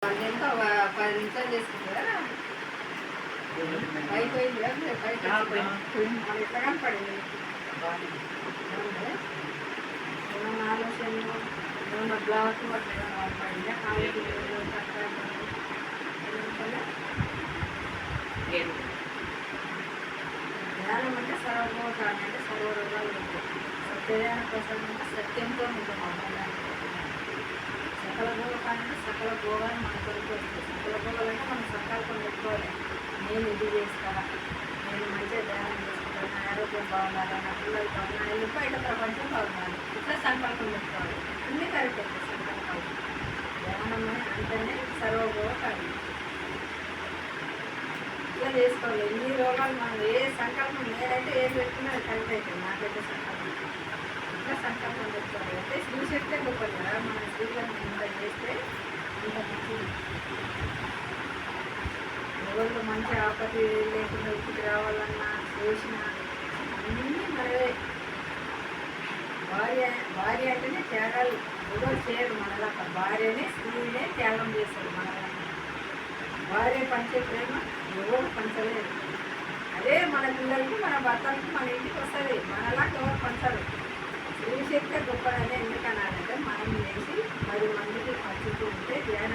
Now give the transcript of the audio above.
ఎంత 10 నిమిషాలు చేసుకుంటారా అయిపోయింది ఎట్లా కనపడింది ఏమన్నా ఆలోచనలు ఏమన్నా బ్లాక్ పడిందా జ్ఞానం అంటే సర్వభూతాన్ని అంటే సర్వరోగాలు ఉంటాయి సత్యజ్ఞాన ప్రసాదం అంటే సత్యంతో ఉంటాం సకల భోగాలంటే సకల భోగాలు మన కొరకు వస్తాయి సకల భోగాలంటే మనం సంకల్పం పెట్టుకోవాలి నేను ఇది చేస్తా నేను మంచిగా ధ్యానం చేసుకుంటాను నా ఆరోగ్యం బాగుండాలి నా పిల్లలు బాగున్నాను బయట ప్రపంచం బాగుండాలి ఇట్లా సంకల్పం పెట్టుకోవాలి అన్నీ కరెక్ట్ అవుతాయి సంకల్పాలు ధ్యానం అంటేనే సర్వభోగ కాదు ఇట్లా చేసుకోవాలి ఎన్ని రోగాలు మనం ఏ సంకల్పం నేనైతే ఏం పెట్టుకున్నా అది కరెక్ట్ అవుతుంది నాకైతే సంకల్పం ఇట్లా సంకల్పం పెట్టుకోవాలి అంటే శ్రీశక్తే గొప్పది కదా మన స్త్రీలను ఇంత చేస్తే ఇంత మంచిది ఎవరు మంచి ఆపత్తి లేకుండా ఇంటికి రావాలన్నా చేసిన అన్నీ మనవే భార్య అంటేనే త్యాగాలు ఎవరు చేయరు మనలాగా భార్యనే స్త్రీనే త్యాగం చేస్తారు మనలాగా భార్య పంచే ప్రేమ ఎవరు పంచలేదు అదే మన పిల్లలకి మన భర్తలకి మన ఇంటికి వస్తుంది మనలాగా ఎవరు పంచరు స్త్రీ శక్తి గొప్పదనే ఎందుకన్నారంటే మనం చేసి 10 మందికి పంచుతూ ఉంటే ధ్యాన